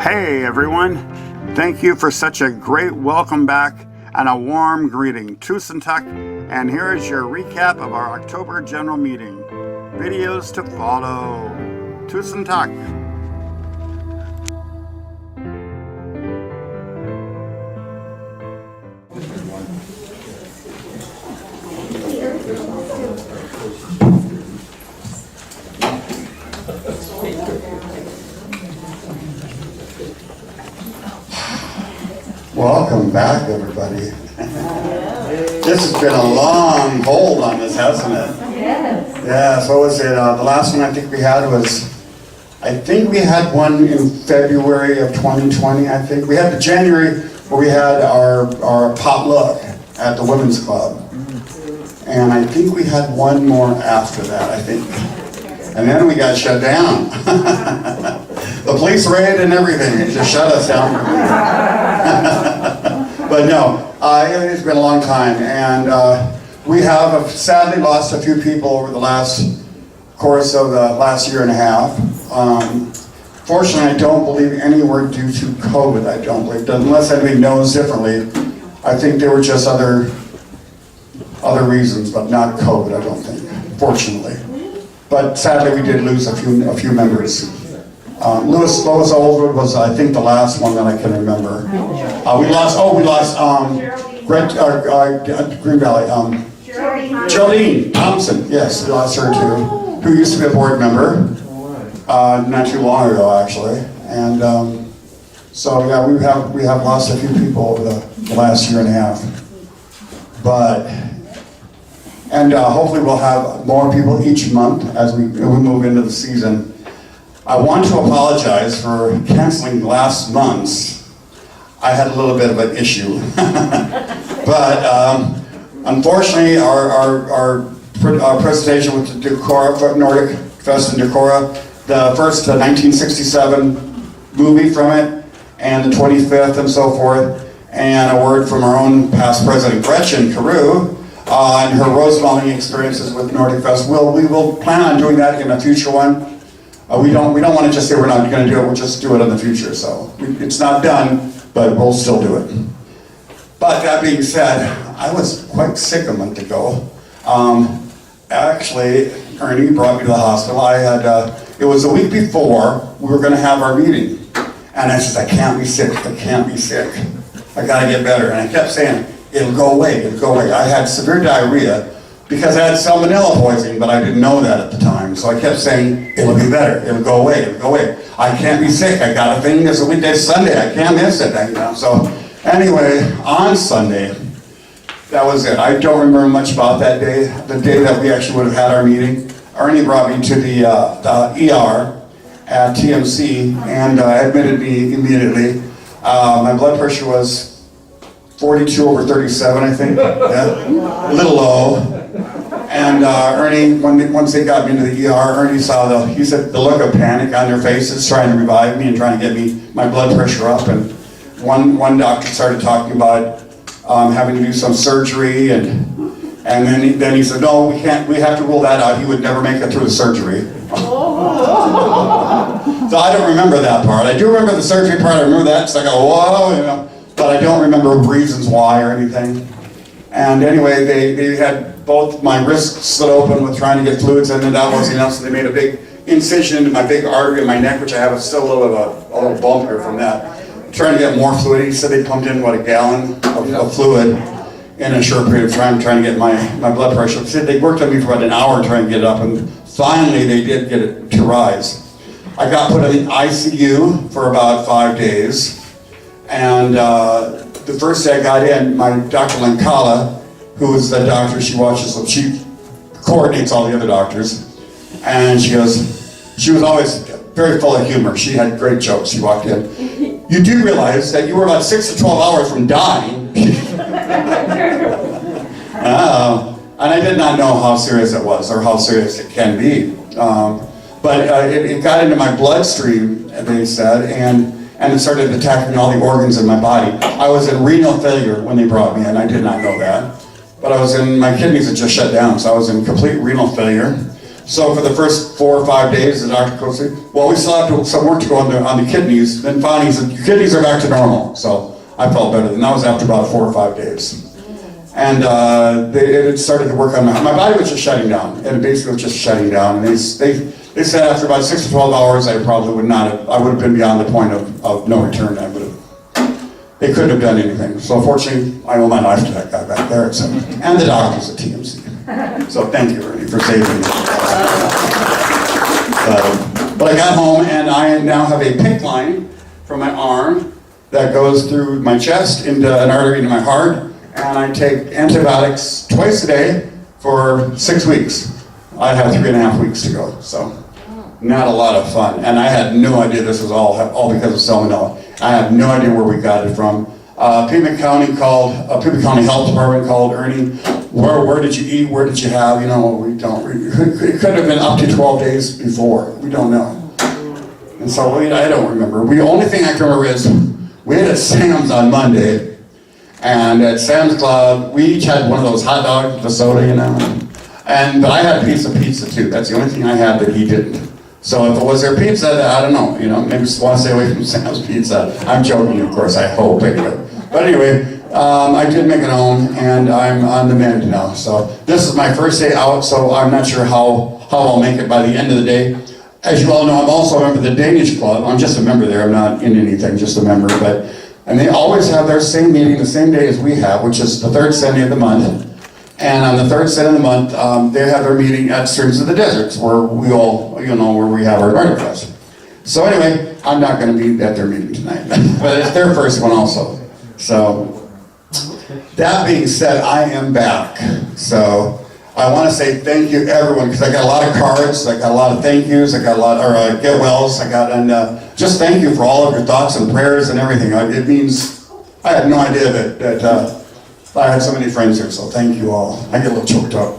Hey everyone, thank you for such a great welcome back and a warm greeting. Tucson, and here is your recap of our October general meeting. Videos to follow. Tucson. Welcome back, everybody. This has been a long hold on this, hasn't it? Yes. Yeah, so what was it? The last one I think we had was, I think we had one in February of 2020, I think. We had the January where we had our potluck at the Women's Club. And I think we had one more after that, I think. And then we got shut down. The police raided and everything. It just shut us down. But no, it's been a long time. And we have sadly lost a few people over the course of the last year and a half. Fortunately, I don't believe any were due to COVID, I don't believe. Unless anybody knows differently. I think there were just other reasons, but not COVID, I don't think, fortunately. But sadly, we did lose a few members. Lois Oldwood was, I think, the last one that I can remember. We lost Green Valley. Geraldine Thompson, yes, we lost her too, who used to be a board member, not too long ago, actually. And so yeah, we have lost a few people over the last year and a half. And hopefully we'll have more people each month as we move into the season. I want to apologize for canceling last month's. I had a little bit of an issue. But unfortunately, our presentation with the Decorah, Nordic Fest in Decorah, the first 1967 movie from it, and the 25th and so forth, and a word from our own past president, Gretchen Carew, and her rose modeling experiences with Nordic Fest. We will plan on doing that in a future one. We don't want to just say we're not going to do it, we'll just do it in the future. So it's not done, but we'll still do it. But that being said, I was quite sick a month ago. Actually, Ernie brought me to the hospital. It was a week before we were going to have our meeting. And I said, I can't be sick, I can't be sick. I got to get better. And I kept saying, it'll go away, it'll go away. I had severe diarrhea because I had salmonella poisoning, but I didn't know that at the time. So I kept saying, it'll be better, it'll go away, it'll go away. I can't be sick, I got a thing this weekday, Sunday, I can't miss it. So anyway, on Sunday, that was it. I don't remember much about that day, the day that we actually would have had our meeting. Ernie brought me to the ER at TMC and admitted me immediately. My blood pressure was 42/37, I think. Yeah, a little low. And Ernie, once they got me into the ER, Ernie saw he said the look of panic on their faces, trying to revive me and trying to get my blood pressure up. And one doctor started talking about having to do some surgery, and then he said, no, we have to rule that out. He would never make it through the surgery. So I don't remember that part. I do remember the surgery part. I remember that. So I go, whoa, but I don't remember reasons why or anything. And anyway, they had both my wrists slit open with trying to get fluids in, and that wasn't enough, so they made a big incision into my big artery in my neck, which I have still a little bump here from that. Trying to get more fluid. He said they pumped in, a gallon of fluid in a short period of time, trying to get my blood pressure. They worked on me for about an hour trying to get it up, and finally they did get it to rise. I got put in the ICU for about 5 days, and the first day I got in, my Dr. Lankala, who is the doctor, she coordinates all the other doctors, and she was always very full of humor. She had great jokes. She walked in. You do realize that you were about 6 to 12 hours from dying. And I did not know how serious it was or how serious it can be. But it got into my bloodstream, they said, and it started attacking all the organs in my body. I was in renal failure when they brought me in. I did not know that. But my kidneys had just shut down, so I was in complete renal failure. So for the first 4 or 5 days, the doctor goes, well, we still have some work to go on the kidneys. Then finally he said, your kidneys are back to normal. So I felt better. And that was after about 4 or 5 days. And it started to work on my body was just shutting down. And it basically was just shutting down. And they said after about 6 to 12 hours, I probably would not have, I would have been beyond the point of no return. They couldn't have done anything. So fortunately, I owe my life to that guy back there. So, and the doctors at TMC. So thank you, Ernie, for saving me. But I got home and I now have a PICC line from my arm that goes through my chest into an artery into my heart. And I take antibiotics twice a day for 6 weeks. I have 3.5 weeks to go. So not a lot of fun. And I had no idea this was all because of salmonella. I have no idea where we got it from. Pima County Health Department called Ernie. Where did you eat? Where did you have? You know, we don't. It could have been up to 12 days before. We don't know. And so I don't remember. The only thing I can remember is we had at Sam's on Monday, and at Sam's Club we each had one of those hot dogs with the soda, you know. But I had a piece of pizza too. That's the only thing I had that he didn't. So if it was their pizza, I don't know, you know, maybe just want to stay away from Sam's Pizza. I'm joking, of course, I hope, anyway. But anyway, I did make it home, and I'm on the mend now. So this is my first day out, so I'm not sure how I'll make it by the end of the day. As you all know, I'm also a member of the Danish Club. I'm just a member there, I'm not in anything, just a member. And they always have their same meeting the same day as we have, which is the third Sunday of the month. And on the third Sunday of the month, they have their meeting at Streams of the Deserts, where we all, you know, where we have our garden fest. So anyway, I'm not going to be at their meeting tonight, but it's their first one also. So that being said, I am back. So I want to say thank you everyone, because I got a lot of cards, I got a lot of thank yous, I got a lot, or get wells, and just thank you for all of your thoughts and prayers and everything. It means, I had no idea that I had so many friends here, so thank you all. I get a little choked up.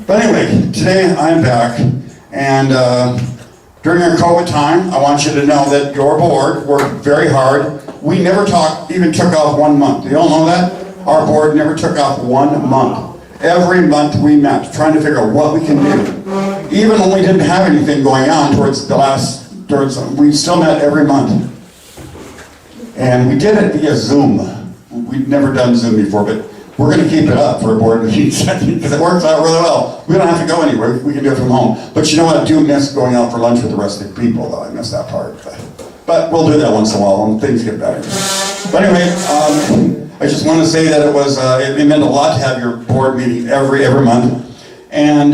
But anyway, today I'm back, and during our COVID time, I want you to know that your board worked very hard. We never even took off 1 month. Do you all know that? Our board never took off 1 month. Every month we met, trying to figure out what we can do. Even when we didn't have anything going on we still met every month. And we did it via Zoom. We've never done Zoom before, but we're going to keep it up for a board meeting because it works out really well. We don't have to go anywhere. We can do it from home. But you know what? I do miss going out for lunch with the rest of the people, though. I miss that part. But we'll do that once in a while when things get better. But anyway, I just want to say that it meant a lot to have your board meeting every month. And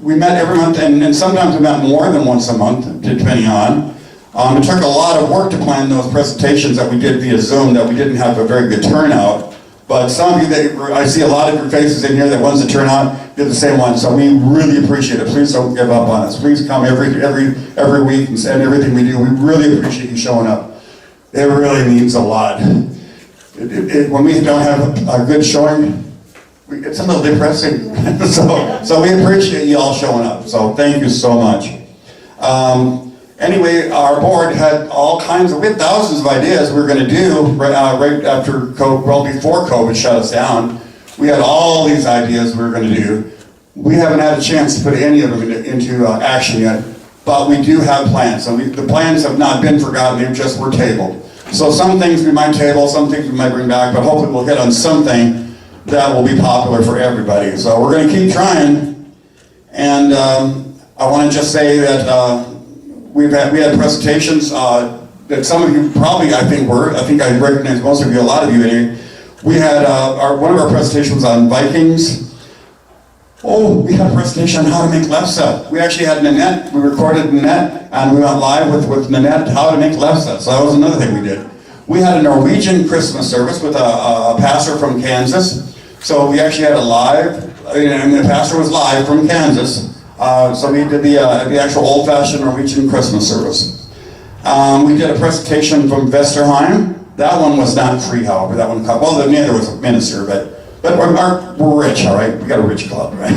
we met every month, and sometimes we met more than once a month, depending on. It took a lot of work to plan those presentations that we did via Zoom that we didn't have a very good turnout. But some of you, I see a lot of your faces in here, the ones that turn out, did the same one. So we really appreciate it. Please don't give up on us. Please come every week and everything we do. We really appreciate you showing up. It really means a lot. When we don't have a good showing, it's a little depressing. so we appreciate you all showing up. So thank you so much. Anyway, our board had we had thousands of ideas we were going to do right after COVID, well before COVID shut us down. We had all these ideas we were going to do. We haven't had a chance to put any of them into action yet, but we do have plans. So the plans have not been forgotten, they just were tabled. So some things we might table, some things we might bring back, but hopefully we'll hit on something that will be popular for everybody. So we're going to keep trying. And I want to just say that we had presentations that some of you probably, I think I recognize most of you, a lot of you in here. We had one of our presentations on Vikings. Oh, we had a presentation on how to make lefse. We actually had Nanette, we recorded Nanette, and we went live with Nanette how to make lefse. So that was another thing we did. We had a Norwegian Christmas service with a pastor from Kansas. So we actually had a live, and the pastor was live from Kansas. So we did the actual old-fashioned Norwegian Christmas service. We did a presentation from Vesterheim. That one was not free, however. That one, neither was a minister, but we're rich, all right? We got a rich club, right?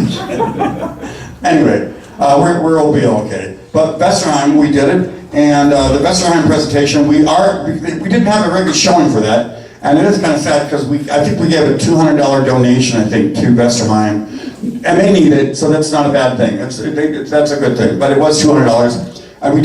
Anyway, we'll be okay. But Vesterheim, we did it, and the Vesterheim presentation, we didn't have a very good showing for that, And it is kind of sad because I think we gave a $200 donation, I think, to Vesterheim. And they need it, so that's not a bad thing. That's a good thing. But it was $200, and we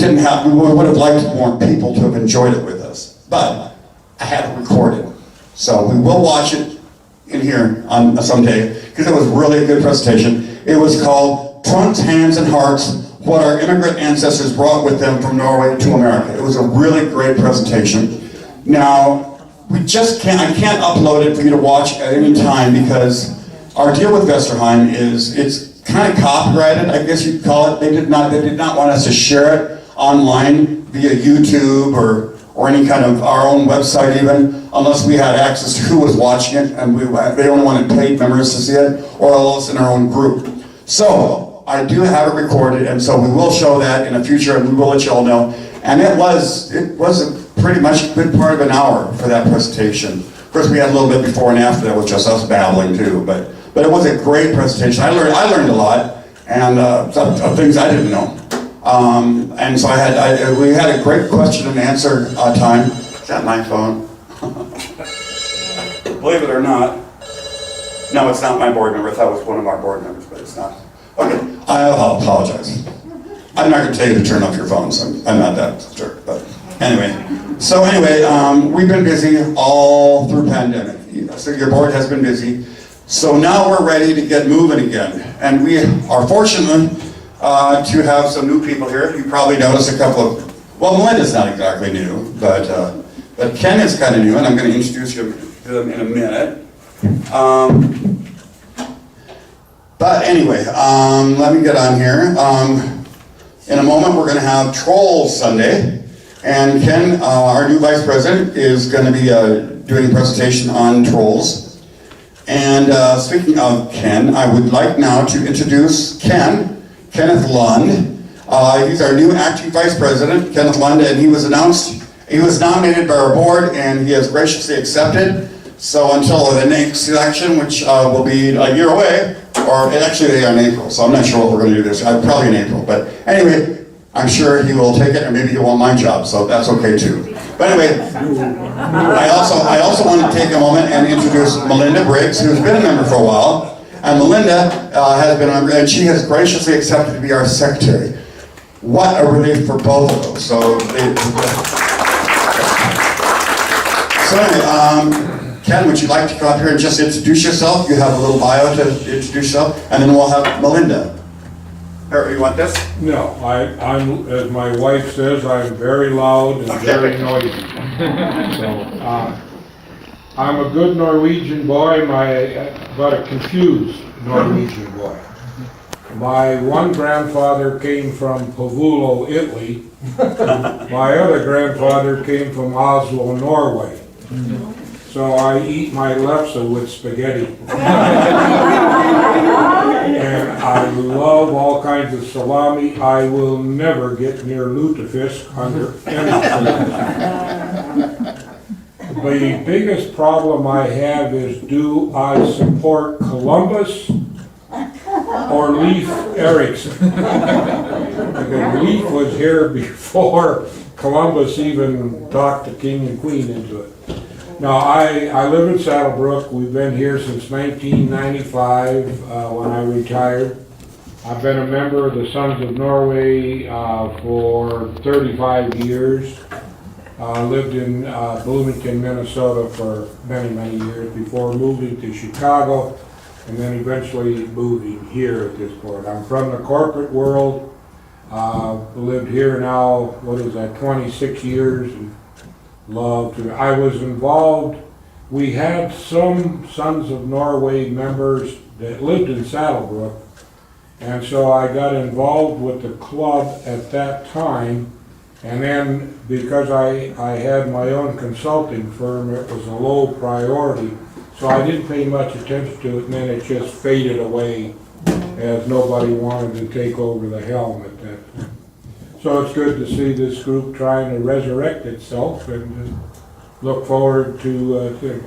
would have liked more people to have enjoyed it with us. But I had it recorded. So we will watch it in here on someday, because it was really a good presentation. It was called Trunks, Hands, and Hearts, What Our Immigrant Ancestors Brought With Them from Norway to America. It was a really great presentation. Now, I can't upload it for you to watch at any time, because our deal with Vesterheim is, it's kind of copyrighted, I guess you'd call it. They did not want us to share it online via YouTube or any kind of our own website even, unless we had access to who was watching it, and they only wanted paid members to see it, or else in our own group. So, I do have it recorded, and so we will show that in the future, and we will let you all know. And it was pretty much a good part of an hour for that presentation. Of course, we had a little bit before and after that with just us babbling too, but it was a great presentation. I learned a lot, and of things I didn't know. And so we had a great question and answer time. Is that my phone? Believe it or not. No, it's not my board member. That was one of our board members, but it's not. Okay, I'll apologize. I'm not going to tell you to turn off your phones. I'm not that strict, but anyway. So we've been busy all through pandemic. So your board has been busy. So now we're ready to get moving again. And we are fortunate to have some new people here. You probably noticed a couple of, well, Melinda's not exactly new, but Ken is kind of new, and I'm going to introduce you to them in a minute. But anyway, let me get on here. In a moment, we're going to have Trolls Sunday, and Ken, our new vice president, is going to be doing a presentation on trolls. And speaking of Ken, I would like now to introduce Kenneth London. He's our new acting vice president, Kenneth London, and he was nominated by our board, and he has graciously accepted. So until the next election, which will be a year away, or actually they are in April, so I'm not sure what we're going to do this. Probably in April, but anyway, I'm sure he will take it, and maybe he'll want my job, so that's okay too. But anyway, I also want to take a moment and introduce Melinda Briggs, who's been a member for a while. And Melinda has been a member, and she has graciously accepted to be our secretary. What a relief for both of those. So anyway, Ken, would you like to come up here and just introduce yourself? You have a little bio to introduce yourself, and then we'll have Melinda. Or you want this? No, I'm, as my wife says, I'm very loud and very noisy. So, I'm a good Norwegian boy, but a confused Norwegian boy. My one grandfather came from Pavulo, Italy. My other grandfather came from Oslo, Norway. So I eat my lefse with spaghetti. And I love all kinds of salami. I will never get near lutefisk under any circumstances. The biggest problem I have is, do I support Columbus or Leif Erikson? Because Leif was here before Columbus even talked the king and queen into it. Now, I live in Saddlebrook. We've been here since 1995 when I retired. I've been a member of the Sons of Norway for 35 years. Lived in Bloomington, Minnesota for many, many years before moving to Chicago and then eventually moving here at this point. I'm from the corporate world. Lived here now, 26 years. And I was involved, we had some Sons of Norway members that lived in Saddlebrook, and so I got involved with the club at that time, and then because I had my own consulting firm, it was a low priority, so I didn't pay much attention to it, and then it just faded away as nobody wanted to take over the helm at that time. So it's good to see this group trying to resurrect itself, and look forward to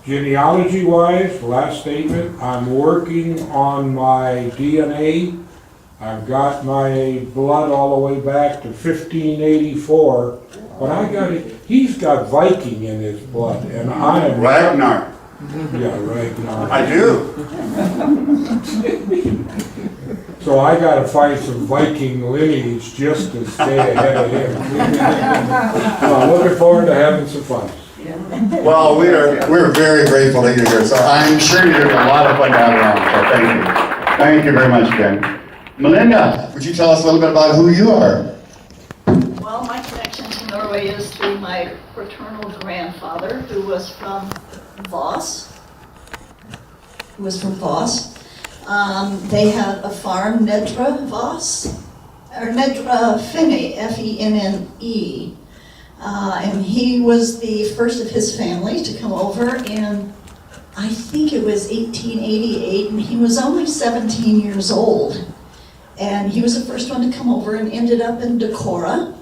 genealogy-wise, last statement, I'm working on my DNA. I've got my blood all the way back to 1584 he's got Viking in his blood, and I am. Ragnar. Yeah, right now. I do. So I gotta find some Viking lineage just to stay ahead of him. So I'm looking forward to having some fun. Well, we're very grateful that you're here, so I'm sure you're a lot of fun to have around, so thank you. Thank you very much, Ken. Melinda, would you tell us a little bit about who you are? Well, my connection to Norway is through my paternal grandfather, who was from Voss. They had a farm, Nedra Voss, or Nedra Finne, F-E-N-N-E. And he was the first of his family to come over in, I think it was 1888, and he was only 17 years old. And he was the first one to come over and ended up in Decorah.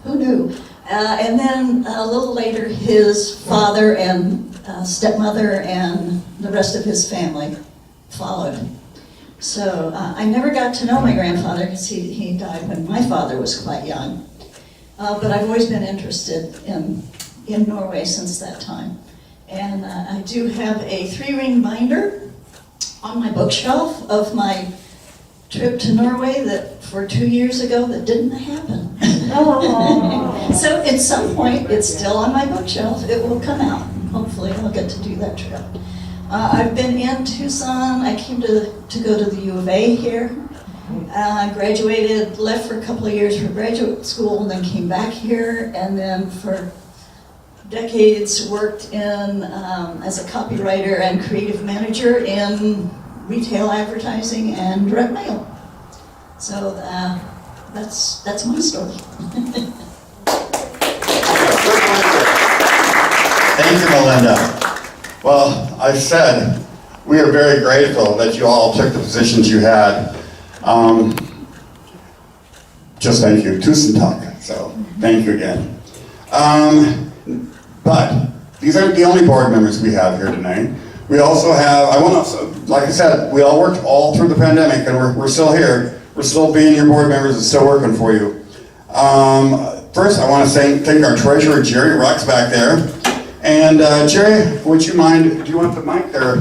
Who knew? And then a little later, his father and stepmother and the rest of his family followed. So I never got to know my grandfather because he died when my father was quite young. But I've always been interested in Norway since that time. And I do have a 3-ring binder on my bookshelf of my trip to Norway that for 2 years ago that didn't happen. So at some point, it's still on my bookshelf. It will come out. Hopefully I'll get to do that trip. I've been in Tucson. I came to go to the U of A here. I graduated, left for a couple of years for graduate school, and then came back here, and then for decades worked in as a copywriter and creative manager in retail advertising and direct mail. So that's my story. Thank you, Melinda. Well, I said, we are very grateful that you all took the positions you had. Just thank you, Tucson talk, so thank you again. But these aren't the only board members we have here tonight. We also have, like I said, we all worked all through the pandemic, and we're still here. We're still being your board members and still working for you. First, I want to thank our treasurer, Jerry Rocks, back there. And Jerry, would you mind, do you want the mic there?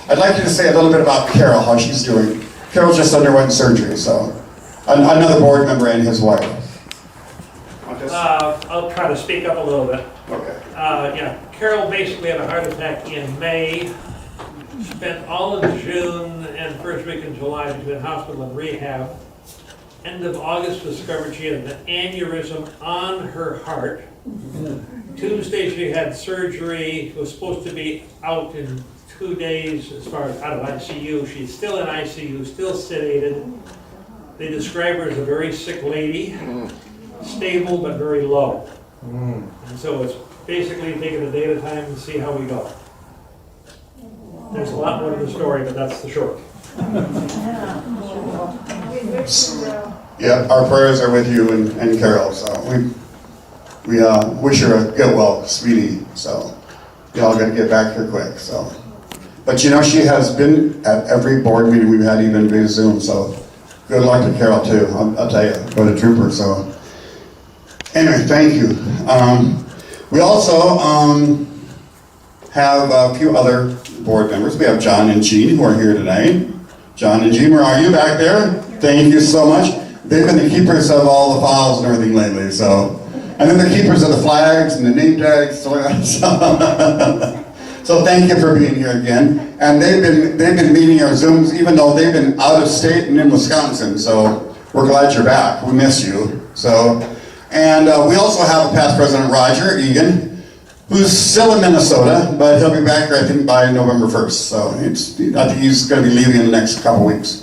I'd like you to say a little bit about Carol, how she's doing. Carol just underwent surgery, so another board member and his wife. I'll try to speak up a little bit. Okay. Carol basically had a heart attack in May, spent all of June and first week in July between hospital and rehab. End of August discovered she had an aneurysm on her heart. Tuesday she had surgery, was supposed to be out in 2 days as far as out of ICU. She's still in ICU, still sedated. They describe her as a very sick lady, stable but very low. And so it's basically taking a day at a time and see how we go. There's a lot more to the story, but that's the short. Yeah, our prayers are with you and Carol, so we wish her a get well, speedy, so y'all gotta get back here quick, so. But you know, she has been at every board meeting we've had, even via Zoom, so good luck to Carol too, I'll tell you, what a trooper, so. Anyway, thank you. We also have a few other board members. We have John and Jean who are here tonight. John and Jean, where are you back there? Thank you so much. They've been the keepers of all the files and everything lately, so. And then the keepers of the flags and the name tags, so thank you for being here again. And they've been meeting our Zooms, even though they've been out of state and in Wisconsin, so we're glad you're back. We miss you, so. And we also have a past president, Roger Egan, who's still in Minnesota, but he'll be back, I think, by November 1st. So I think he's going to be leaving in the next couple weeks.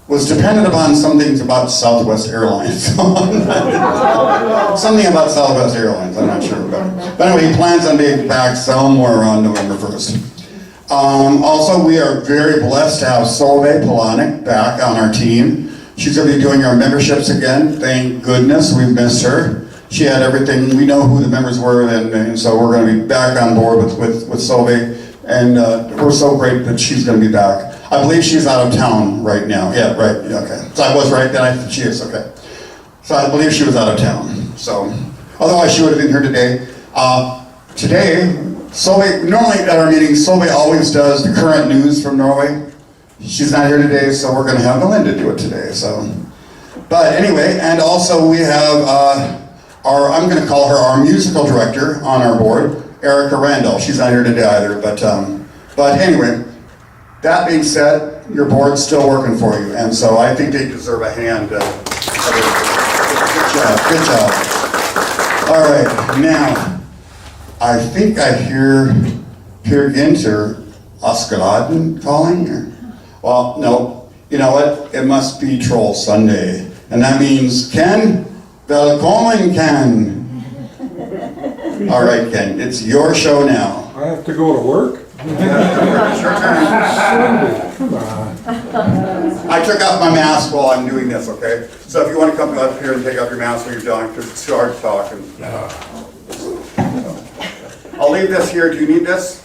Was dependent upon some things about Southwest Airlines. Something about Southwest Airlines, I'm not sure. But anyway, he plans on being back somewhere around November 1st. Also, we are very blessed to have Solveig Polanek back on our team. She's going to be doing our memberships again. Thank goodness, we missed her. She had everything. We know who the members were, and so we're going to be back on board with Solveig. And we're so great that she's going to be back. I believe she's out of town right now. Yeah, right. Okay. So I was right then. She is. Okay. So I believe she was out of town. So otherwise she would have been here today. Today, normally at our meetings, Solveig always does the current news from Norway. She's not here today, so we're going to have Melinda do it today. So, but anyway, and also we have I'm going to call her our musical director on our board, Erica Randall. She's not here today either, but anyway, that being said, your board's still working for you, and so I think they deserve a hand. Good job. All right, now, I think I hear Peer Ginter Askeladen calling, or, well, no, you know what, it must be Troll Sunday, and that means Ken, velkommen Ken. All right, Ken, it's your show now. I have to go to work? Sure turn. Come on. I took off my mask while I'm doing this, okay? So if you want to come up here and take off your mask when you're done, because it's too hard to talk. I'll leave this here. Do you need this?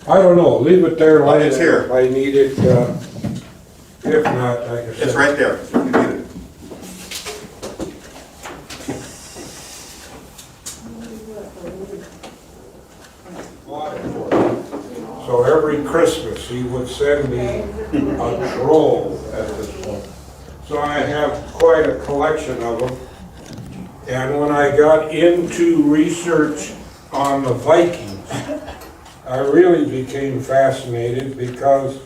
I don't know, leave it there. Oh, it's here. If I need it, if not, like I said. It's right there. If you need it. So every Christmas, he would send me a troll at this point. So I have quite a collection of them. And when I got into research on the Vikings, I really became fascinated because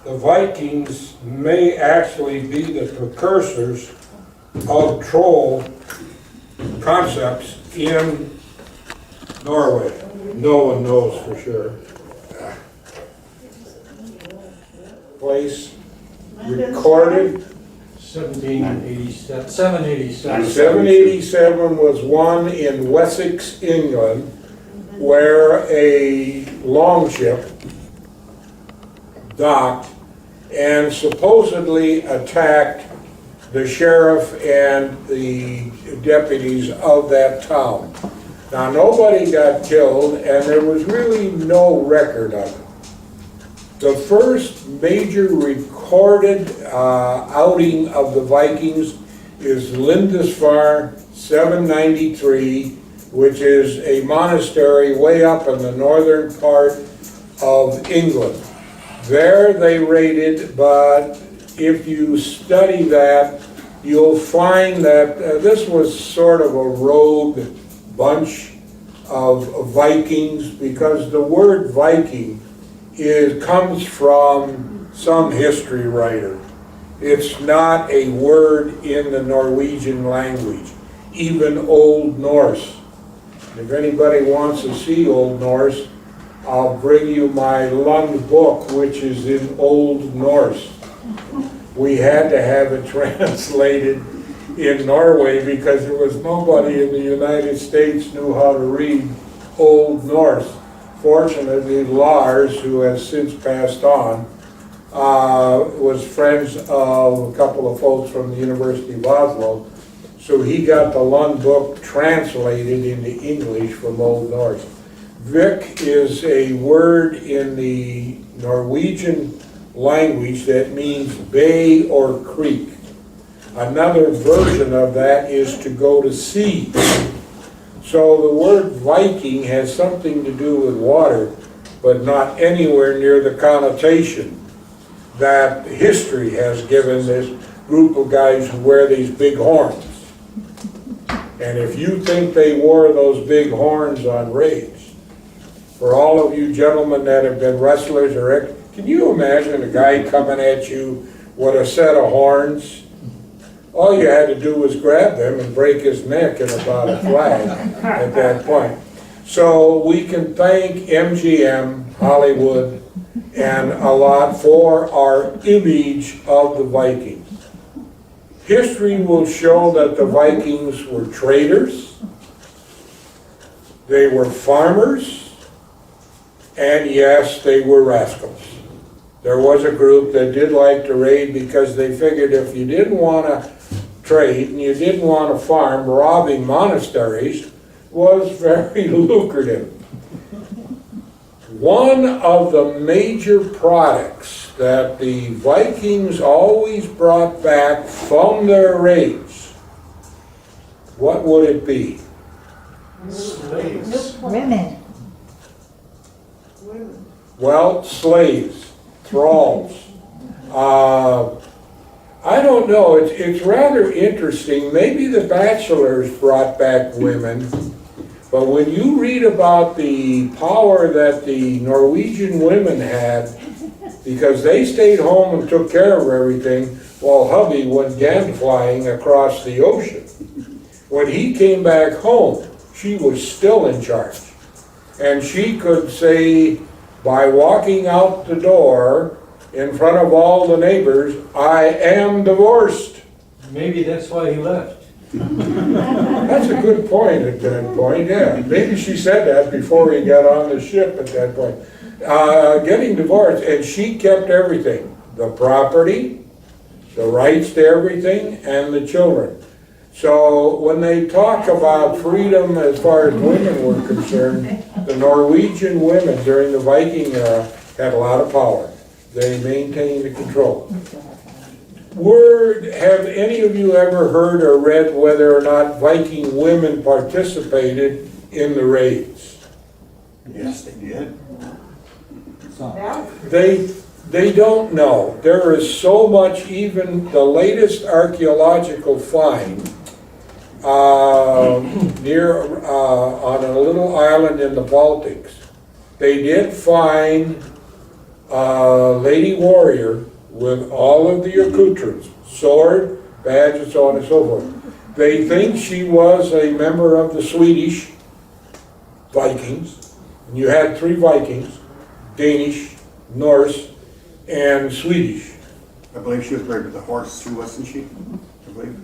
the Vikings may actually be the precursors of troll concepts in Norway. No one knows for sure. Place recorded. 1787. 787. 787 was one in Wessex, England, where a longship docked and supposedly attacked the sheriff and the deputies of that town. Now, nobody got killed, and there was really no record of it. The first major recorded outing of the Vikings is Lindisfarne 793, which is a monastery way up in the northern part of England. There they raided, but if you study that, you'll find that this was sort of a rogue bunch of Vikings, because the word Viking comes from some history writer. It's not a word in the Norwegian language, even Old Norse. If anybody wants to see Old Norse, I'll bring you my Lund book, which is in Old Norse. We had to have it translated in Norway because there was nobody in the United States knew how to read Old Norse. Fortunately, Lars, who has since passed on, was friends of a couple of folks from the University of Oslo, so he got the Lund book translated into English from Old Norse. Vik is a word in the Norwegian language that means bay or creek. Another version of that is to go to sea. So the word Viking has something to do with water, but not anywhere near the connotation that history has given this group of guys who wear these big horns. And if you think they wore those big horns on raids, for all of you gentlemen that have been wrestlers or can you imagine a guy coming at you with a set of horns? All you had to do was grab them and break his neck in about a flag at that point. So we can thank MGM, Hollywood, and a lot for our image of the Vikings. History will show that the Vikings were traders, they were farmers, and yes, they were rascals. There was a group that did like to raid because they figured if you didn't want to trade and you didn't want to farm, robbing monasteries was very lucrative. One of the major products that the Vikings always brought back from their raids what would it be? Slaves. Women. Well, slaves, thralls. I don't know, it's rather interesting. Maybe the Bachelors brought back women, but when you read about the power that the Norwegian women had, because they stayed home and took care of everything while hubby went gan flying across the ocean. When he came back home, she was still in charge. And she could say, by walking out the door in front of all the neighbors, I am divorced. Maybe that's why he left. That's a good point at that point, yeah. Maybe she said that before he got on the ship at that point. Getting divorced, and she kept everything. The property, the rights to everything, and the children. So when they talk about freedom as far as women were concerned, the Norwegian women during the Viking era had a lot of power. They maintained the control. Have any of you ever heard or read whether or not Viking women participated in the raids? Yes, they did. They don't know. There is so much, even the latest archaeological find near on a little island in the Baltics. They did find a lady warrior with all of the accoutrements, sword, badge, and so on and so forth. They think she was a member of the Swedish Vikings. And you had 3 Vikings, Danish, Norse, and Swedish. I believe she was buried with a horse too, wasn't she? I believe.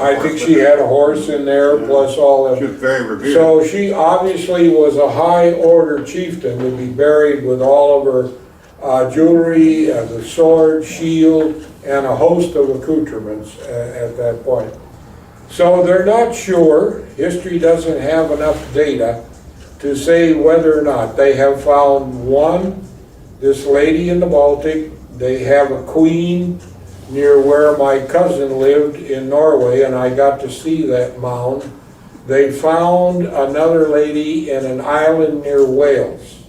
I think she had a horse in there, plus all She that. was very revered. So she obviously was a high order chieftain to be buried with all of her jewelry, the sword, shield, and a host of accoutrements at that point. So they're not sure. History doesn't have enough data to say whether or not. They have found one, this lady in the Baltic. They have a queen near where my cousin lived in Norway, and I got to see that mound. They found another lady in an island near Wales.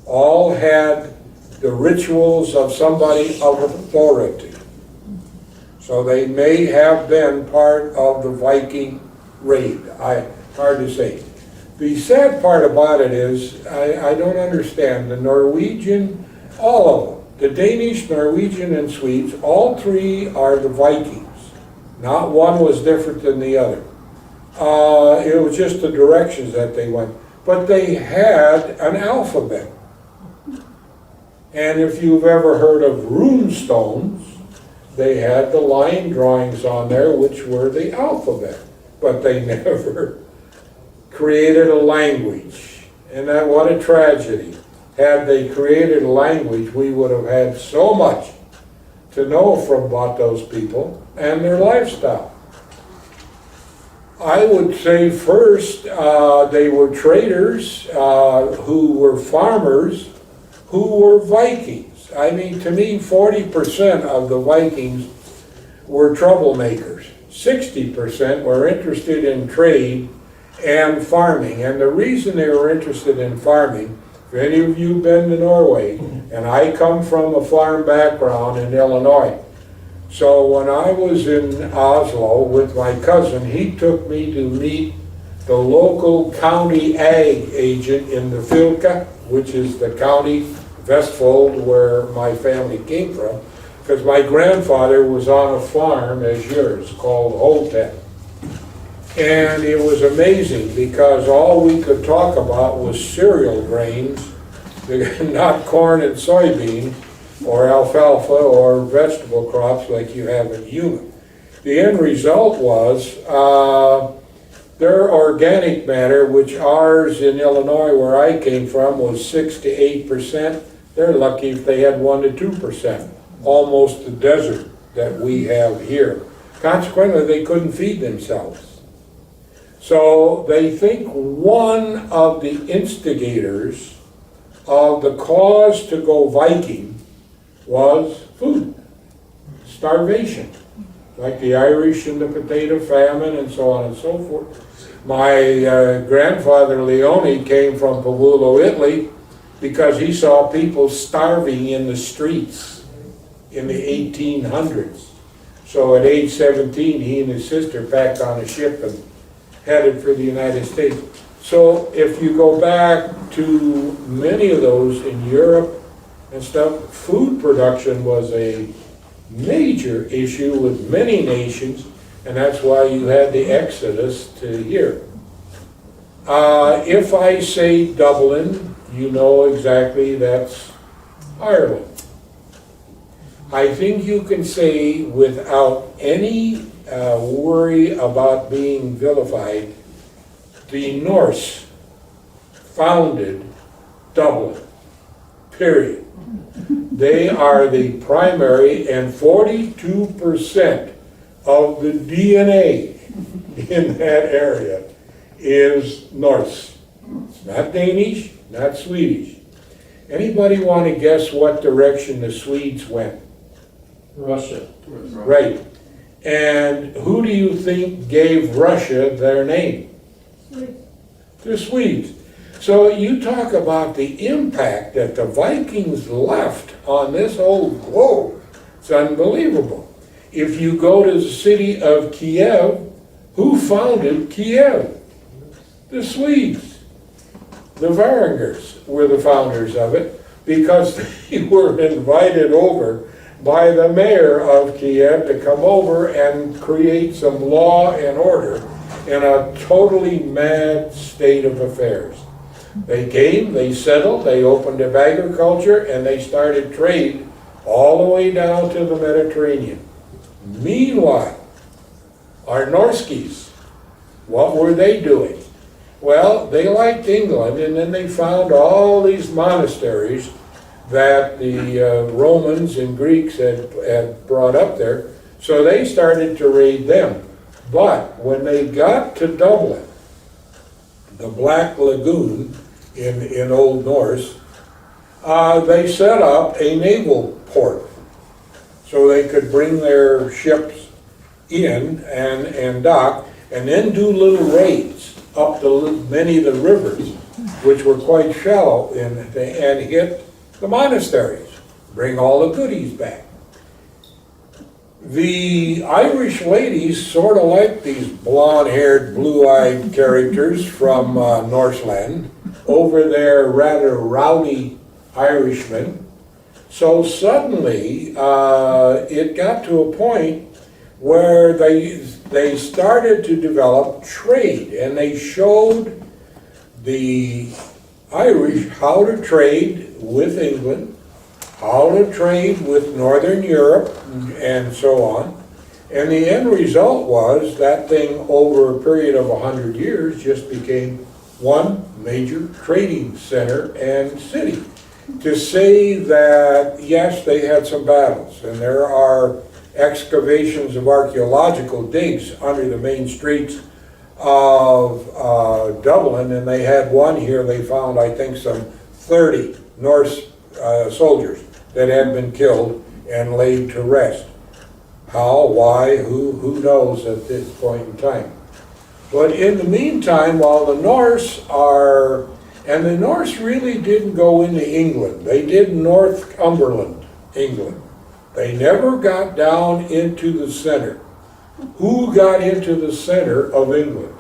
All had the rituals of somebody of authority. So they may have been part of the Viking raid. Hard to say. The sad part about it is, I don't understand. The Norwegian, all of them, the Danish, Norwegian, and Swedes, all 3 are the Vikings. Not one was different than the other. It was just the directions that they went. But they had an alphabet. And if you've ever heard of rune stones, they had the line drawings on there, which were the alphabet. But they never created a language. And that, what a tragedy. Had they created a language, we would have had so much to know from about those people and their lifestyle. I would say first, they were traders who were farmers who were Vikings. I mean, to me, 40% of the Vikings were troublemakers. 60% were interested in trade and farming. And the reason they were interested in farming, if any of you have been to Norway, and I come from a farm background in Illinois. So when I was in Oslo with my cousin, he took me to meet the local county ag agent in the Fylke, which is the county Vestfold where my family came from, because my grandfather was on a farm as yours called Holten. And it was amazing because all we could talk about was cereal grains, not corn and soybean or alfalfa or vegetable crops like you have in Yuma. The end result was their organic matter, which ours in Illinois where I came from was 6 to 8%. They're lucky if they had 1 to 2%, almost the desert that we have here. Consequently, they couldn't feed themselves. So they think one of the instigators of the cause to go Viking was food, starvation. like the Irish and the potato famine and so on and so forth. My grandfather Leone came from Pavulo, Italy, because he saw people starving in the streets in the 1800s. So at age 17, he and his sister packed on a ship and headed for the United States. So if you go back to many of those in Europe and stuff, food production was a major issue with many nations, and that's why you had the exodus to here. If I say Dublin, you know exactly that's Ireland. I think you can say without any worry about being vilified, the Norse founded Dublin, period. They are the primary, and 42% of the DNA in that area is Norse. It's not Danish, not Swedish. Anybody want to guess what direction the Swedes went? Russia. Right. And who do you think gave Russia their name? The Swedes. So you talk about the impact that the Vikings left on this whole globe. It's unbelievable. If you go to the city of Kiev, who founded Kiev? The Swedes. The Varingers were the founders of it because they were invited over by the mayor of Kiev to come over and create some law and order in a totally mad state of affairs. They came, they settled, they opened up agriculture, and they started trade all the way down to the Mediterranean. Meanwhile, our Norskies, what were they doing? Well, they liked England, and then they found all these monasteries that the Romans and Greeks had brought up there, so they started to raid them. But when they got to Dublin, the Black Lagoon in Old Norse, they set up a naval port so they could bring their ships in and dock, and then do little raids up many of the rivers, which were quite shallow, and hit the monasteries, bring all the goodies back. The Irish ladies sort of like these blonde-haired, blue-eyed characters from Norseland over their rather rowdy Irishmen. So suddenly, it got to a point where they started to develop trade, and they showed the Irish how to trade with England, how to trade with Northern Europe, and so on. And the end result was that thing over a period of 100 years just became one major trading center and city. To say that, yes, they had some battles, and there are excavations of archaeological digs under the main streets of Dublin, and they had one here, they found, I think, some 30 Norse soldiers that had been killed and laid to rest. How, why, who knows at this point in time. But in the meantime, while the Norse are, and the Norse really didn't go into England, they did Northumberland, England. They never got down into the center. Who got into the center of England?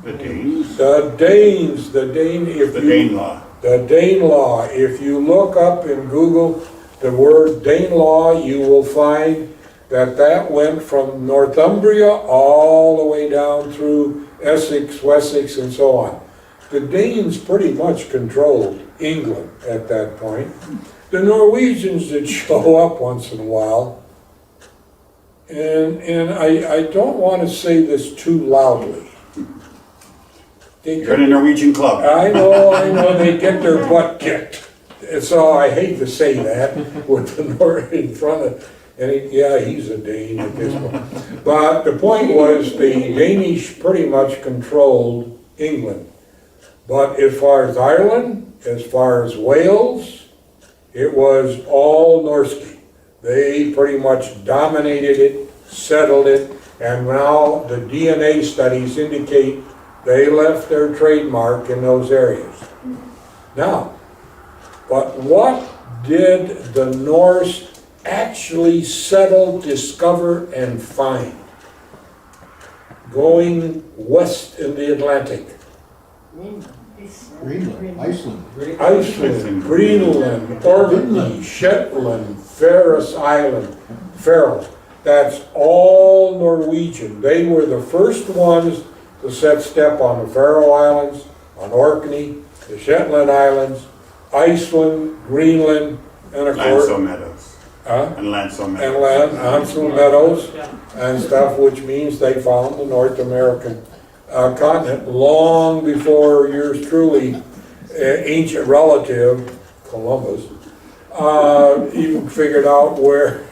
The Danes? The Danes, the Danelaw. The Danelaw. If you look up in Google the word Danelaw, you will find that went from Northumbria all the way down through Essex, Wessex, and so on. The Danes pretty much controlled England at that point. The Norwegians did show up once in a while, and I don't want to say this too loudly. You're in a Norwegian club. I know, they get their butt kicked. So I hate to say that with the North in front of, he's a Dane at this point. But the point was the Danish pretty much controlled England. But as far as Ireland, as far as Wales, it was all Norse. They pretty much dominated it, settled it, and now the DNA studies indicate they left their trademark in those areas. Now, but what did the Norse actually settle, discover, and find? Going west in the Atlantic. Greenland, Iceland. Iceland, Greenland, Orkney, Shetland, Faroe. That's all Norwegian. They were the first ones to set step on the Faroe Islands, on Orkney, the Shetland Islands, Iceland, Greenland, and of course... Lanso Meadows. And Lanso And Meadows. Ansel Meadows and stuff, which means they found the North American continent long before yours truly, ancient relative, Columbus, even figured out where,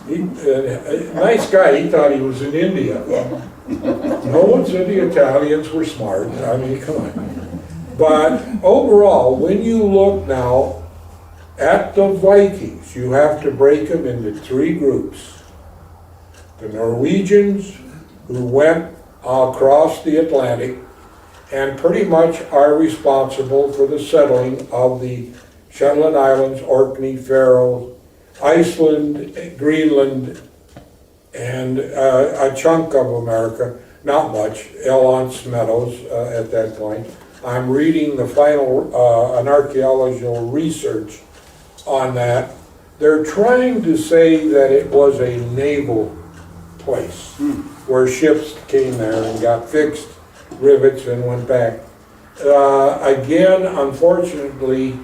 nice guy, he thought he was in India. No one said the Italians were smart, I mean, come on. But overall, when you look now at the Vikings, you have to break them into three groups. The Norwegians, who went across the Atlantic and pretty much are responsible for the settling of the Shetland Islands, Orkney, Faroe, Iceland, Greenland, and a chunk of America, not much, Elance Meadows at that point. I'm reading the final, an archaeological research on that. They're trying to say that it was a naval place where ships came there and got fixed rivets and went back. Again, unfortunately,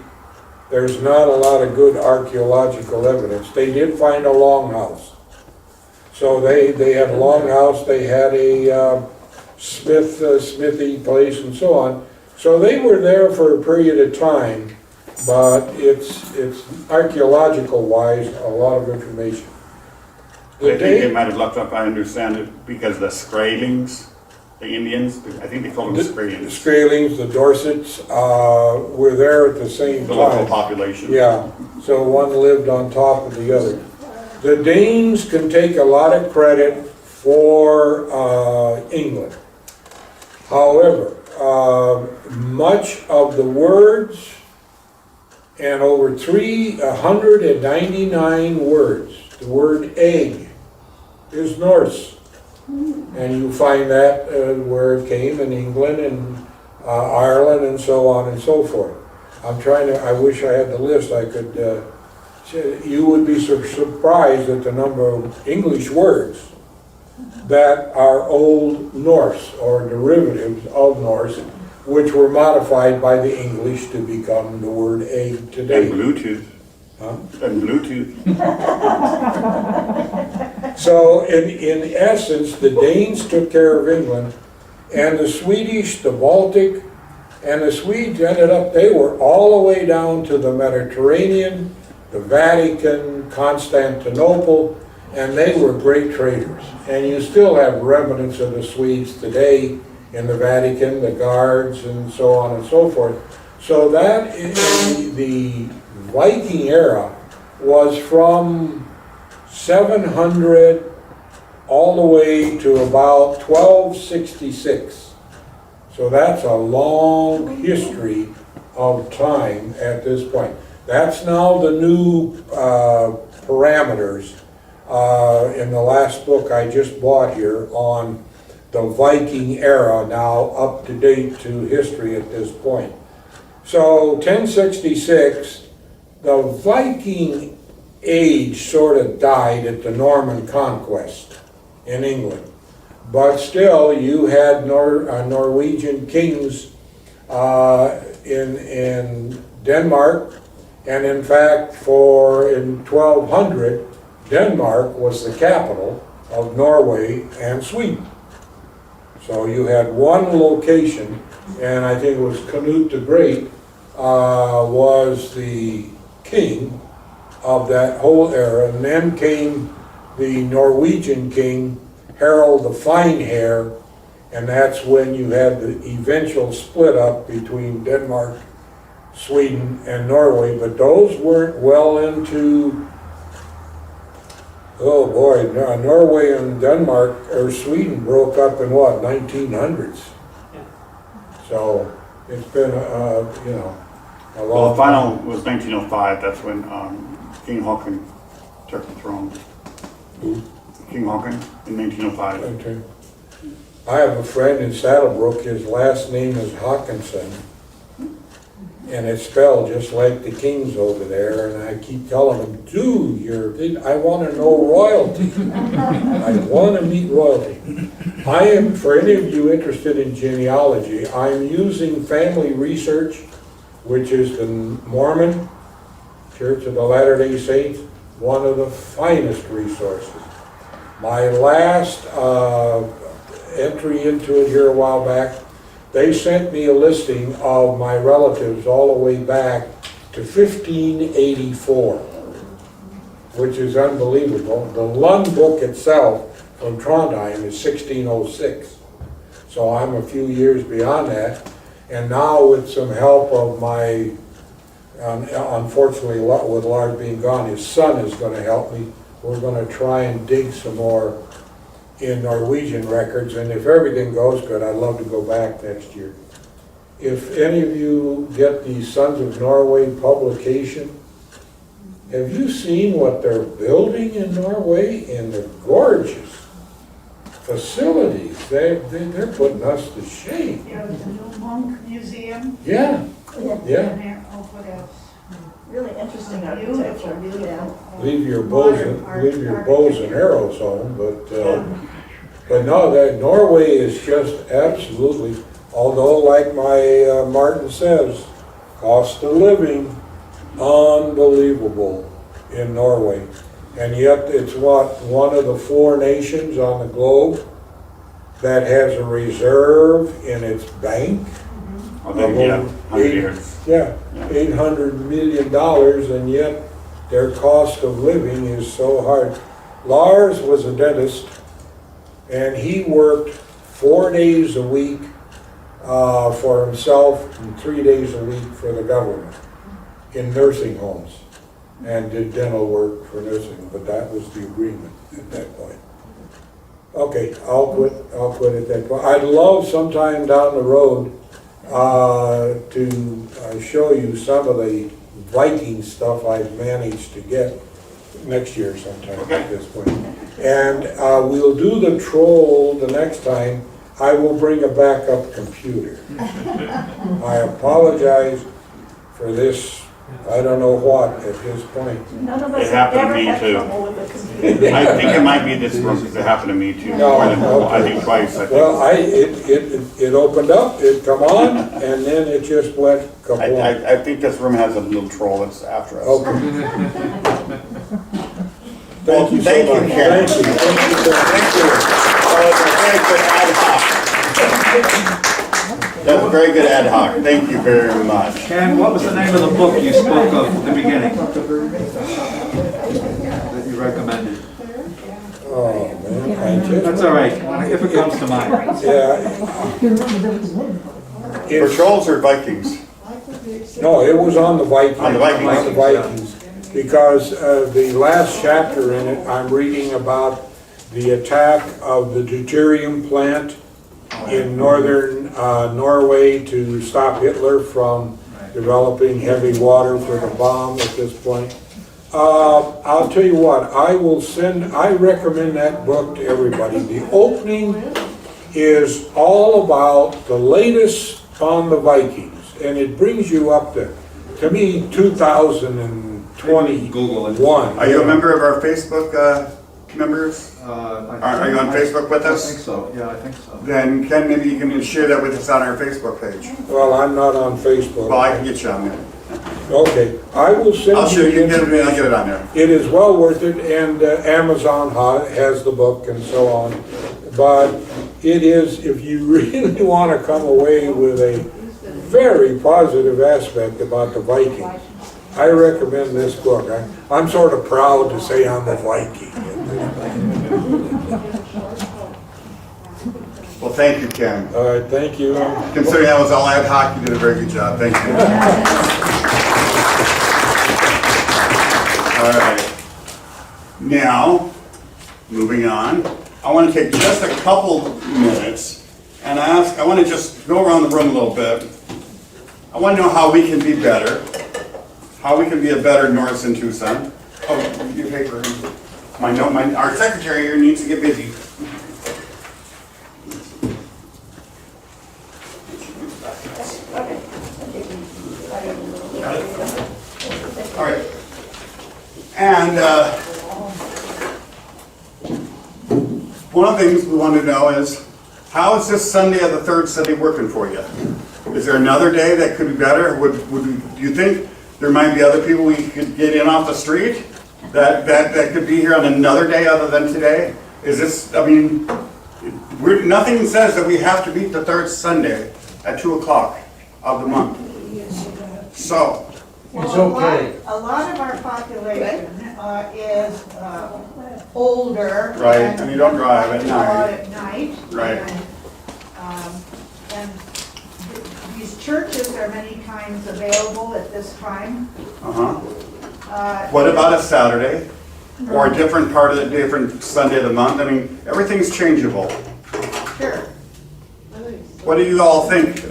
there's not a lot of good archaeological evidence. They did find a longhouse. So they had a longhouse, they had a smithy place and so on. So they were there for a period of time, but it's archaeological wise, a lot of information. I think they might have looked up, I understand it, because the Skraelings, the Indians, I think they called them The Skraelings, Skraelings, the Dorsets, were there at the same the local time. population. Yeah, so one lived on top of the other. The Danes can take a lot of credit for England. However, much of the words, and over 399 words, the word egg is Norse. And you find that where it came in England and Ireland and so on and so forth. I wish I had the list, I could, you would be surprised at the number of English words that are Old Norse or derivatives of Norse, which were modified by the English to become the word egg today. And Bluetooth. Huh? And Bluetooth. So in essence, the Danes took care of England, and the Swedish, the Baltic, and the Swedes ended up, they were all the way down to the Mediterranean, the Vatican, Constantinople, and they were great traders. And you still have remnants of the Swedes today in the Vatican, the guards, and so on and so forth. So that is the Viking era was from 700 all the way to about 1266. So that's a long history of time at this point. That's now the new parameters in the last book I just bought here on the Viking era, now up to date to history at this point. So 1066, the Viking age sort of died at the Norman conquest in England. But still, you had Norwegian kings in Denmark, and in fact, in 1200, Denmark was the capital of Norway and Sweden. So you had one location, and I think it was Canute the Great was the king of that whole era, and then came the Norwegian king, Harald the Fine-Hair, and that's when you had the eventual split up between Denmark, Sweden, and Norway, but those weren't well into Oh, boy, Norway and Denmark, or Sweden broke up in what, 1900s? Yeah. So, it's been, a Well, long the final was 1905, that's when King Haakon took the throne. Who? King Haakon in 1905. Okay. I have a friend in Saddlebrook, his last name is Hawkinson. And it's spelled just like the kings over there, and I keep telling him, I wanna know royalty. I wanna meet royalty. I am, for any of you interested in genealogy, I'm using Family Research, which is the Mormon Church of the Latter-day Saints, one of the finest resources. My last entry into it here a while back, they sent me a listing of my relatives all the way back to 1584, which is unbelievable. The Lund book itself from Trondheim is 1606. So I'm a few years beyond that. And now with some help of my, unfortunately with Lars being gone, his son is going to help me. We're going to try and dig some more in Norwegian records, and if everything goes good, I'd love to go back next year. If any of you get the Sons of Norway publication, have you seen what they're building in Norway? And the gorgeous facilities. They're putting us to shame. Yeah, the new Monk Museum. Yeah, yeah. And there, oh, what else? Really interesting Beautiful, architecture. Yeah. beautiful. Leave your Modern bows and arrows home, but no, that Norway is just absolutely, although like my Martin says, cost of living, unbelievable in Norway. And yet it's one of the 4 nations on the globe that has a reserve in its bank. Oh, they, yeah, 100 years. Yeah, $800 million, and yet their cost of living is so hard. Lars was a dentist, and he worked 4 days a week for himself and 3 days a week for the government in nursing homes, and did dental work for nursing, but that was the agreement at that point. Okay, I'll quit at that point. I'd love sometime down the road to show you some of the Viking stuff I've managed to get next year sometime at this point. And we'll do the troll the next time. I will bring a backup computer. I apologize for this, I don't know what, at this point. None of It us have happened to ever me had too. trouble with the computer. I think it might be this room because it happened to me too. No, More than, okay. I think twice. I think. Well, it opened up, it come on, and then it just went kaboom. I think this room has a little troll that's after us. Okay. Thank you so Thank you, much. Ken. Thank you. That was a very good ad hoc. Thank you very much. Ken, what was the name of the book you spoke of at the beginning? That you recommended? Oh, man, I just. That's all right, if it comes to mind. Yeah. For It's- trolls or Vikings? No, it was on the Vikings. On the Vikings. On the Vikings. Because the last chapter in it, I'm reading about the attack of the deuterium plant in northern Norway to stop Hitler from developing heavy water for the bomb at this point. I'll tell you what, I recommend that book to everybody. The opening is all about the latest on the Vikings, and it brings you up to me, 2021. Google it. Are you a member of our Facebook members? Are you on Facebook with us? I think so, yeah, I think so. Then Ken, maybe you can share that with us on our Facebook page. Well, I'm not on Facebook. Well, I can get you on there. Okay, I will send I'll show you, you. get it, I'll get it on there. It is well worth it, and Amazon has the book and so on. But it is, if you really want to come away with a very positive aspect about the Viking, I recommend this book. I'm sort of proud to say I'm a Viking. Well, thank you, Ken. All right, thank you. Considering that was all ad hoc, you did a very good job. Thank you. All right. Now, moving on, I want to take just a couple minutes and I want to just go around the room a little bit. I want to know how we can be better, how we can be a better Norse in Tucson. Oh, your paper. Our secretary here needs to get busy. All right. And one of the things we want to know is, how is this Sunday of the third Sunday working for you? Is there another day that could be better? Do you think there might be other people we could get in off the street that could be here on another day other than today? Is this, I mean, nothing says that we have to meet the third Sunday at 2 o'clock of the month. So, It's okay. A lot of our population is older. Right, and you don't drive at go night. out at night. Right. And these churches are many times available at this time. What about a Saturday? Or a different part of the different Sunday of the month? I mean, everything's changeable. Sure. What do you all think?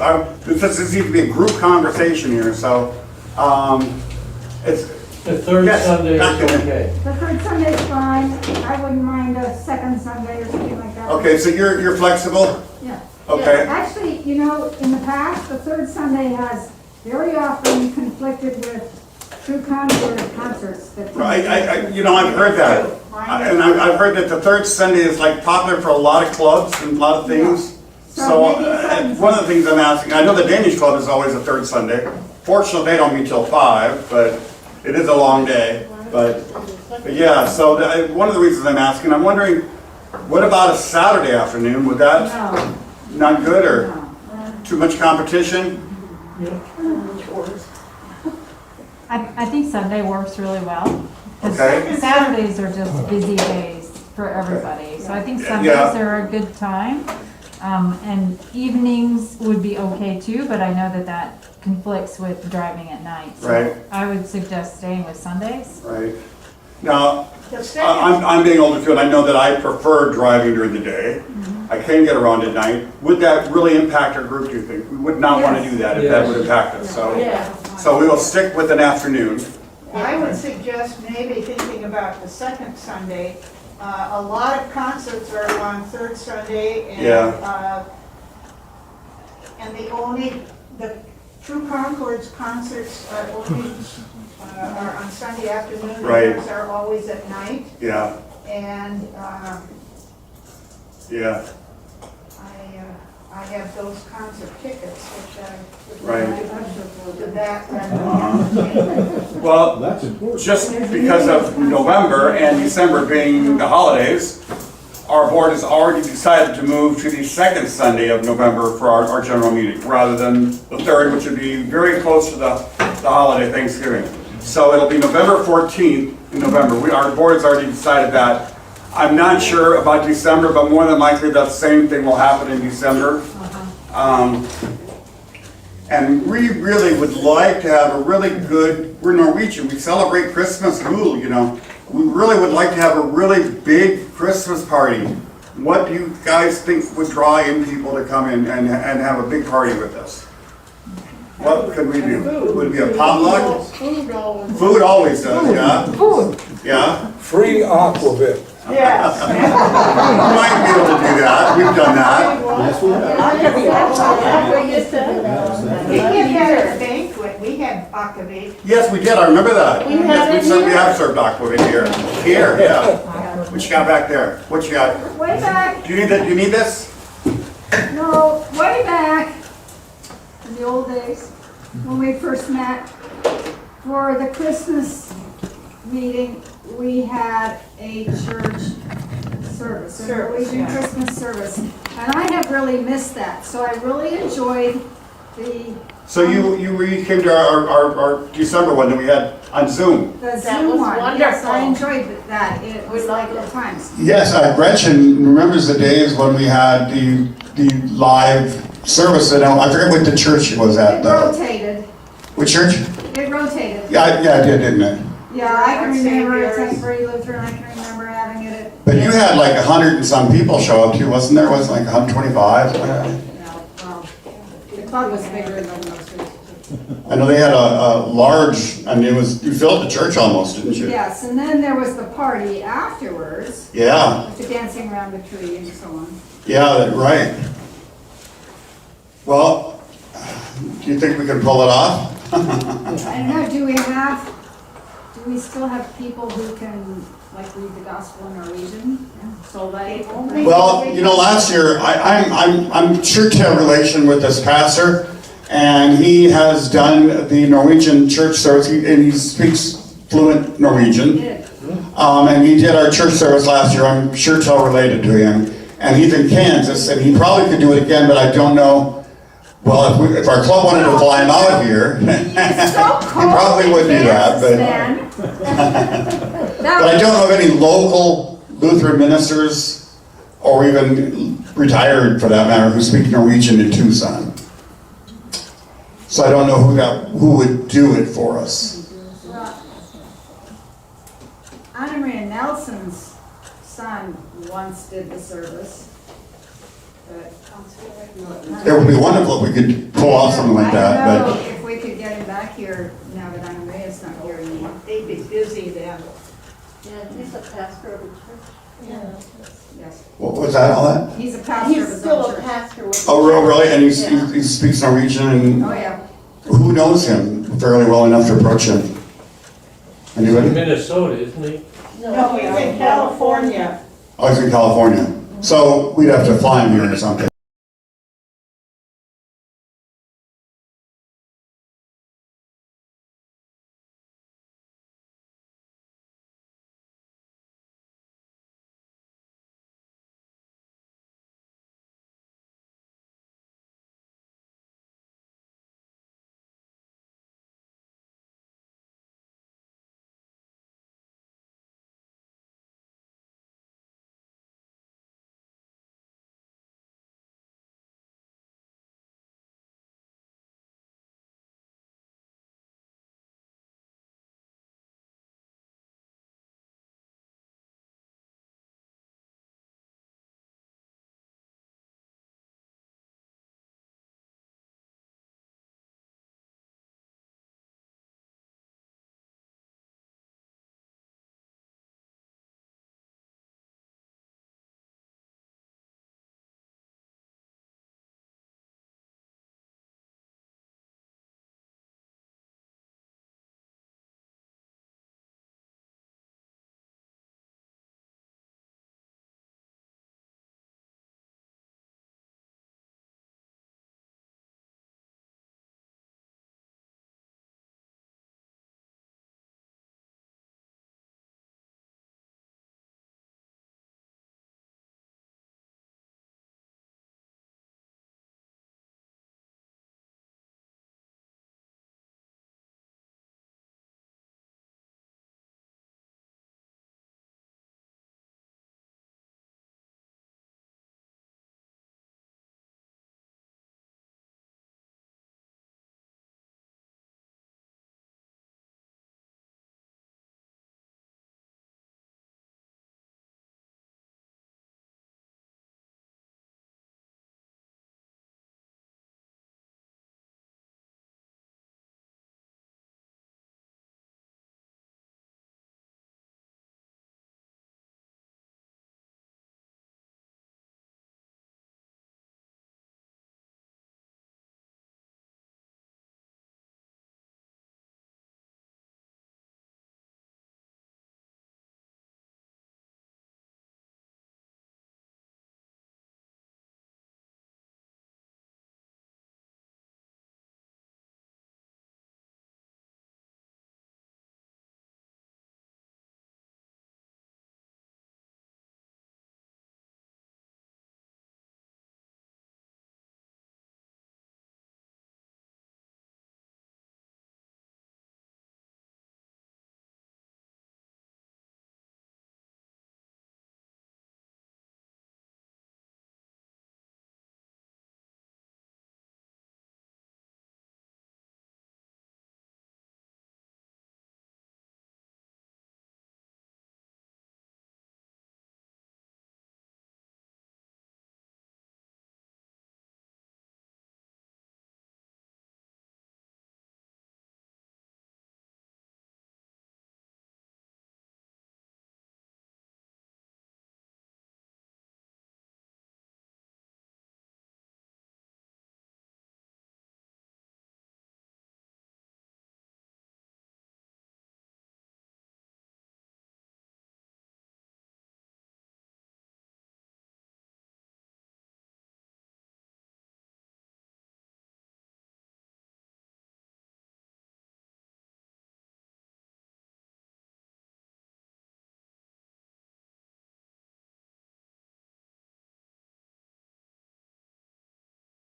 This needs to be a group conversation here, so, it's, The third Yes, Sunday is Dr. okay. The third Sunday's fine. I wouldn't mind a second Sunday or something like that. okay, so you're flexible? Yeah. Okay, Actually, you know, in the past, the third Sunday has very often conflicted with True Concord concerts. that right, I've heard that. And I've heard that the third Sunday is like popular for a lot of clubs and a lot of things. So, maybe a second one of the things I'm asking, I know the Danish Club is always the third Sunday. Fortunately, they don't meet till 5, but it is a long day. But yeah, so one of the reasons I'm asking, I'm wondering, what about a Saturday afternoon? Would that No, not good or no. too much competition? I think Sunday works really well. 'Cause Okay. Saturdays are just busy days for everybody. So I think Yeah. Sundays are a good time. And evenings would be okay too, but I know that conflicts with driving at night. So Right. I would suggest staying with Sundays. Right. Now, The second, I'm being older too, and I know that I prefer driving during the day. I can get around at night. Would that really impact our group, do you think? We would not want to do that if that Yes. would impact us, so. yeah, So we will stick with an afternoon. I would suggest maybe thinking about the second Sunday. A lot of concerts are on third Sunday and, Yeah. And the True Concord's concerts are only, are on Sunday afternoon. Right. Others are always at night. Yeah, And, yeah, I have those concert tickets, which I would Right. like to that. well, That's important. just because of November and December being the holidays, our board has already decided to move to the second Sunday of November for our general meeting, rather than the third, which would be very close to the holiday Thanksgiving. So it'll be November 14th in November. Our board has already decided that. I'm not sure about December, but more than likely that same thing will happen in December. And we really would like to have a really good, we're Norwegian, we celebrate Christmas, jul, you know. We really would like to have a really big Christmas party. What do you guys think would draw in people to come in and have a big party with us? What could we do? Would it be a potluck? Food always does, yeah? Food. Yeah? Free aquavit. Yes. We might be able to do that, we've done that. We did that at a banquet, we had akavit. Yes, we did, I remember that. Yes, we have served aquavit here. Here, yeah. What you got back there? What you got? Way back, Do you need that, do you need this? no, way back in the old days, when we first met, for the Christmas meeting, we had a church service, a Norwegian yeah. Christmas service. And I have really missed that, so I really enjoyed the So you came to our December one that we had on Zoom. The That Zoom was one, yes, I wonderful. enjoyed that. It was like the times. Yes, Gretchen remembers the days when we had the live service, and I forget what the church it was at, It though. rotated, Which church? it rotated. Yeah, it did, didn't it? Yeah, I can remember it at Saviors. St. Brady Lutheran, I can remember having it at But you had like 100 and some people show up too, wasn't there? Wasn't it like 125? The club was bigger than those. I know they had a large, I mean, you filled the church almost, didn't you? Yes, and then there was the party afterwards, Yeah, with the dancing around the tree and so on. yeah, right. Well, do you think we can pull it off? I don't know, do we still have people who can, like, read the gospel in Norwegian? So like. Well, you know, last year, I'm sure to have relation with this pastor, and he has done the Norwegian church service, and he speaks fluent Norwegian. And he did our church service last year. I'm sure Tell related to him. And he's in Kansas, and he probably could do it again, but I don't know. Well, if our club wanted to fly him out here, he probably would do that. But I don't know of any local Lutheran ministers, or even retired for that matter, who speak Norwegian in Tucson. So I don't know who would do it for us. Anna Maria Nelson's son once did the service. But It would be wonderful if we could pull off something like that, I don't know but if we could get him back here now that Anna Maria's not here anymore. They'd be busy then. Yeah, he's a pastor of a church. Yes, what was that, all that? he's a pastor of He's his still own a church. pastor with. Oh, really? And he speaks Norwegian, and Oh, yeah. who knows him fairly well enough to approach him? Anybody? Minnesota, isn't he? No, he's in California. Oh, he's in California. So we'd have to fly him here or something.